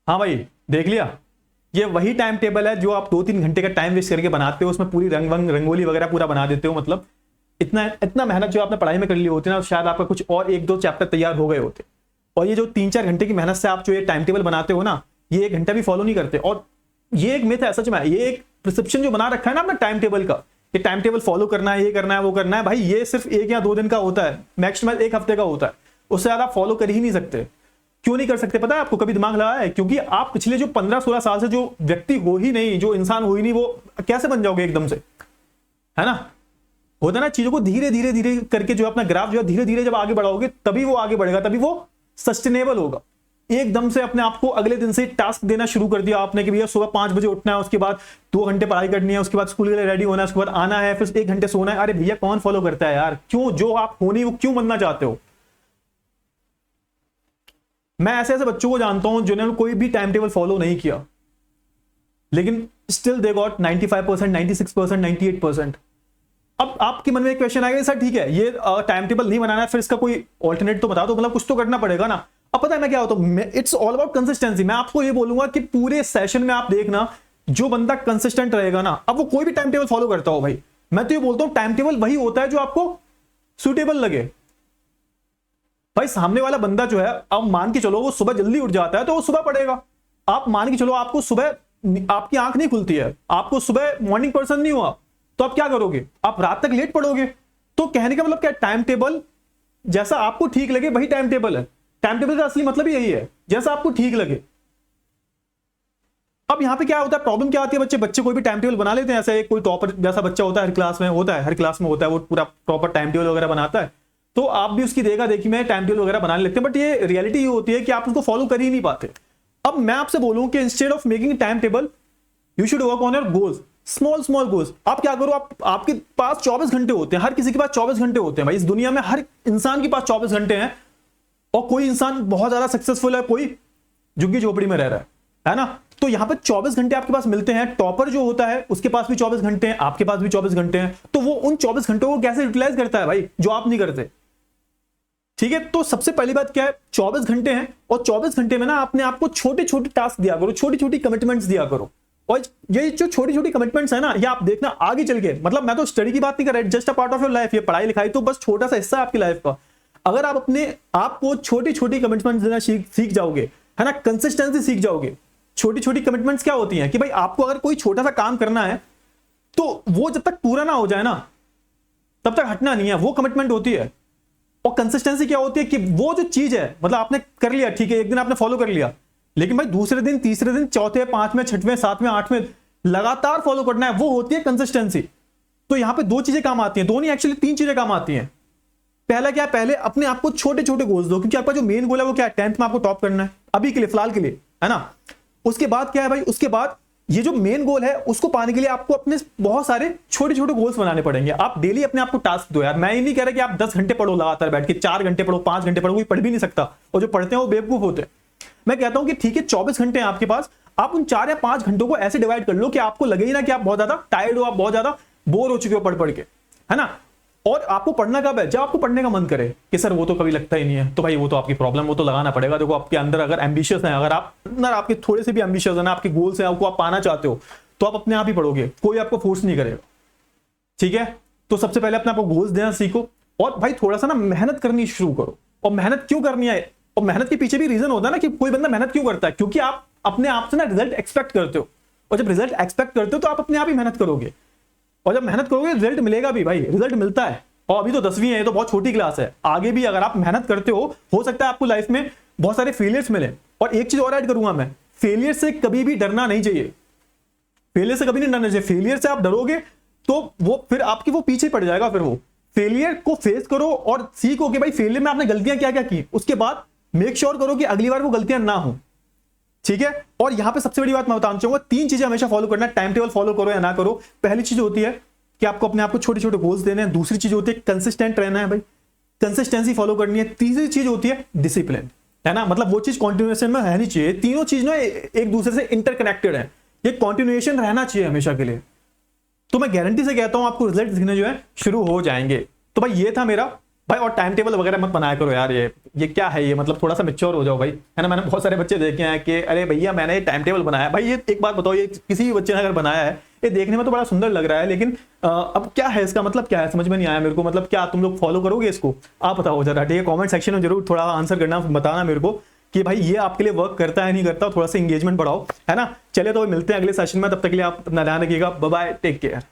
हाँ भाई, देख लिया, ये वही टाइम टेबल है जो आप 2-3 घंटे का टाइम वेस्ट करके बनाते हो, उसमें पूरी रंगोली वगैरह पूरा बना देते हो। मतलब इतना इतना मेहनत जो आपने पढ़ाई में कर ली होती है ना, शायद आपका कुछ और 1-2 चैप्टर तैयार हो गए होते। और ये जो 3-4 घंटे की मेहनत से आप जो ये टाइम टेबल बनाते हो ना, ये 1 घंटा भी फॉलो नहीं करते। और ये एक मिथ है सच में, ये एक प्रिस्क्रिप्शन जो बना रखा है ना अपना टाइम टेबल का, ये टाइम टेबल फॉलो करना है, ये करना है, वो करना है, भाई ये सिर्फ 1 या 2 दिन का होता है, मैक्सिमम 1 हफ्ते का होता है, उससे ज्यादा फॉलो कर ही नहीं सकते। क्यों नहीं कर सकते पता है आपको? कभी दिमाग लगाया है? क्योंकि आप पिछले जो 15-16 साल से जो व्यक्ति हो ही नहीं, जो इंसान हो ही नहीं, वो कैसे बन जाओगे एकदम से, है ना? होता ना, चीजों को धीरे धीरे धीरे करके जो अपना ग्राफ जो है धीरे धीरे जब आगे बढ़ाओगे तभी वो आगे बढ़ेगा, तभी वो सस्टेनेबल होगा। एकदम से अपने आप को अगले दिन से टास्क देना शुरू कर दिया आपने कि भैया सुबह 5 बजे उठना है, उसके बाद 2 घंटे पढ़ाई करनी है, उसके बाद स्कूल के लिए रेडी होना है, उसके बाद आना है, फिर 1 घंटे सोना है। अरे भैया कौन फॉलो करता है यार? क्यों? जो आप हो नहीं वो क्यों बनना चाहते हो? मैं ऐसे ऐसे बच्चों को जानता हूं जिन्होंने कोई भी टाइम टेबल फॉलो नहीं किया, लेकिन स्टिल दे गॉट 95%, 96%, 98%। अब आपके मन में एक क्वेश्चन आएगा, सर ठीक है ये टाइम टेबल नहीं बनाना है, फिर इसका कोई ऑल्टरनेट तो बता दो, मतलब कुछ तो करना पड़ेगा ना। अब पता है मैं क्या होता हूं, इट्स ऑल अबाउट कंसिस्टेंसी। मैं आपको ये बोलूंगा कि पूरे सेशन में आप देखना, जो बंदा कंसिस्टेंट रहेगा ना, अब वो कोई भी टाइम टेबल फॉलो करता हो भाई, मैं तो ये बोलता हूं टाइम टेबल वही होता है जो आपको सुटेबल लगे। भाई सामने वाला बंदा जो है, अब मान के चलो वो सुबह जल्दी उठ जाता है तो वो सुबह पढ़ेगा। आप मान के चलो आपको सुबह आपकी आंख नहीं खुलती है, आपको सुबह मॉर्निंग पर्सन नहीं हुआ, तो आप क्या करोगे? आप रात तक लेट पढ़ोगे। तो कहने का मतलब क्या, टाइम टेबल जैसा आपको ठीक लगे वही टाइम टेबल है। टाइम टेबल का असली मतलब यही है, जैसा आपको ठीक लगे। अब यहां पे क्या होता है, प्रॉब्लम क्या आती है, बच्चे कोई भी टाइम टेबल बना लेते हैं। ऐसे कोई टॉपर जैसा बच्चा होता है, हर क्लास में होता है, हर क्लास में होता है, वो पूरा प्रॉपर टाइम टेबल वगैरह बनाता है, तो आप भी उसकी देखा देखी में टाइम टेबल वगैरह बनाने लगते हैं। बट ये रियलिटी ये होती है कि आप उसको फॉलो कर ही नहीं पाते। अब मैं आपसे बोलूं कि instead of making time table, you should work on your goals, small small goals. आप क्या करो, आपके पास 24 घंटे होते हैं, हर किसी के पास 24 घंटे होते हैं भाई, इस दुनिया में हर इंसान के पास 24 घंटे हैं। और कोई इंसान बहुत ज्यादा सक्सेसफुल है, कोई झुग्गी झोपड़ी में रह रहा है ना? तो यहां पर 24 घंटे आपके पास मिलते हैं। टॉपर जो होता है उसके पास भी 24 घंटे हैं, आपके पास भी 24 घंटे हैं। तो वो उन 24 घंटों को कैसे यूटिलाइज करता है भाई, जो आप नहीं करते? ठीक है, तो सबसे पहली बात क्या है, 24 घंटे हैं, और 24 घंटे में ना अपने आपको छोटे छोटे टास्क दिया करो, छोटी छोटी कमिटमेंट्स दिया करो। और ये जो छोटी छोटी कमिटमेंट्स है ना, ये आप देखना आगे चल के, मतलब मैं तो स्टडी की बात नहीं कर रहा, just a part of your life. ये पढ़ाई लिखाई तो बस छोटा सा हिस्सा है आपकी लाइफ का। अगर आप अपने आप को छोटी छोटी कमिटमेंट्स देना सीख जाओगे, है ना, कंसिस्टेंसी सीख जाओगे। छोटी छोटी कमिटमेंट्स क्या होती हैं कि भाई आपको अगर कोई छोटा सा काम करना है तो वो जब तक पूरा ना हो जाए ना, तब तक हटना नहीं है, वो कमिटमेंट होती है। और कंसिस्टेंसी क्या होती है कि वो जो चीज है, मतलब आपने कर लिया, ठीक है, एक दिन आपने फॉलो कर लिया, लेकिन भाई दूसरे दिन, तीसरे दिन, चौथे, 5वें, 6वें, 7वें, 8वें लगातार फॉलो करना है, वो होती है कंसिस्टेंसी। तो यहां पे 2 चीजें काम आती हैं, 2 नहीं एक्चुअली 3 चीजें काम आती हैं। पहला क्या है, पहले अपने आप को छोटे छोटे गोल्स दो, क्योंकि आपका जो मेन गोल है वो क्या है, 10th में आपको टॉप करना है, अभी के लिए, फिलहाल के लिए, है ना। उसके बाद क्या है भाई, उसके बाद ये जो मेन गोल है उसको पाने के लिए आपको अपने बहुत सारे छोटे छोटे गोल्स बनाने पड़ेंगे। आप डेली अपने आप को टास्क दो यार। मैं ये नहीं कह रहा कि आप 10 घंटे पढ़ो लगातार बैठ के, 4 घंटे पढ़ो, 5 घंटे पढ़ो, कोई पढ़ भी नहीं सकता, और जो पढ़ते हैं वो बेवकूफ होते हैं। मैं कहता हूं कि ठीक है 24 घंटे हैं आपके पास, आप उन 4 या 5 घंटों को ऐसे डिवाइड कर लो कि आपको लगे ही ना कि आप बहुत ज्यादा टायर्ड हो, आप बहुत ज्यादा बोर हो चुके हो पढ़ पढ़ के, है ना। और आपको पढ़ना कब है, जब आपको पढ़ने का मन करे। कि सर वो तो कभी लगता ही नहीं है, तो भाई वो तो आपकी प्रॉब्लम, वो तो लगाना पड़ेगा। देखो आपके अंदर अगर एम्बिशियस है, अगर आप अंदर आपके थोड़े से भी एम्बिशियस है ना, आपके गोल्स हैं, आपको आप पाना चाहते हो, तो आप अपने आप ही पढ़ोगे, कोई आपको फोर्स नहीं करेगा। ठीक है, तो सबसे पहले अपने आपको गोल्स देना सीखो, और भाई थोड़ा सा ना मेहनत करनी शुरू करो। और मेहनत क्यों करनी है, और मेहनत के पीछे भी रीजन होता है ना कि कोई बंदा मेहनत क्यों करता है, क्योंकि आप अपने आप से ना रिजल्ट एक्सपेक्ट करते हो, और जब रिजल्ट एक्सपेक्ट करते हो तो आप अपने आप ही मेहनत करोगे, और जब मेहनत करोगे रिजल्ट मिलेगा भी भाई, रिजल्ट मिलता है। और अभी तो 10वीं है, ये तो बहुत छोटी क्लास है, आगे भी अगर आप मेहनत करते हो सकता है आपको लाइफ में बहुत सारे फेलियर्स मिले। और एक चीज और ऐड करूंगा मैं, फेलियर से कभी भी डरना नहीं चाहिए, फेलियर से कभी नहीं डरना चाहिए। फेलियर से आप डरोगे तो वो फिर आपकी वो पीछे पड़ जाएगा। फिर वो फेलियर को फेस करो और सीखो कि भाई फेलियर में आपने गलतियां क्या क्या की, उसके बाद मेक श्योर करो कि अगली बार वो गलतियां ना हो। ठीक है, और यहां पे सबसे बड़ी बात मैं बताना चाहूंगा, 3 चीजें हमेशा फॉलो करना है, टाइम टेबल फॉलो करो या ना करो। पहली चीज होती है कि आपको अपने आप को छोटे छोटे गोल्स देने हैं। दूसरी चीज होती है कंसिस्टेंट रहना है भाई, कंसिस्टेंसी फॉलो करनी है। तीसरी चीज होती है डिसिप्लिन, है ना, मतलब वो चीज कॉन्टिन्यूएशन में रहनी चाहिए। तीनों चीज ना एक दूसरे से इंटरकनेक्टेड है, ये कॉन्टिन्यूएशन रहना चाहिए हमेशा के लिए। तो मैं गारंटी से कहता हूं आपको रिजल्ट दिखने जो है शुरू हो जाएंगे। तो भाई ये था मेरा भाई। और टाइम टेबल वगैरह मत बनाया करो यार, ये क्या है ये, मतलब थोड़ा सा मैच्योर हो जाओ भाई, है ना। मैंने बहुत सारे बच्चे देखे हैं कि अरे भैया मैंने ये टाइम टेबल बनाया भाई। ये एक बात बताओ, ये किसी भी बच्चे ने अगर बनाया है, ये देखने में तो बड़ा सुंदर लग रहा है, लेकिन अब क्या है इसका मतलब, क्या है समझ में नहीं आया मेरे को। मतलब क्या तुम लोग फॉलो करोगे इसको, आप बताओ जरा, ठीक है। कॉमेंट सेक्शन में जरूर थोड़ा आंसर करना, बताना मेरे को कि भाई ये आपके लिए वर्क करता है नहीं करता, थोड़ा सा इंगेजमेंट बढ़ाओ, है ना। चलिए तो मिलते हैं अगले सेशन में, तब तक के लिए आप अपना ध्यान रखिएगा। Bye bye, take care.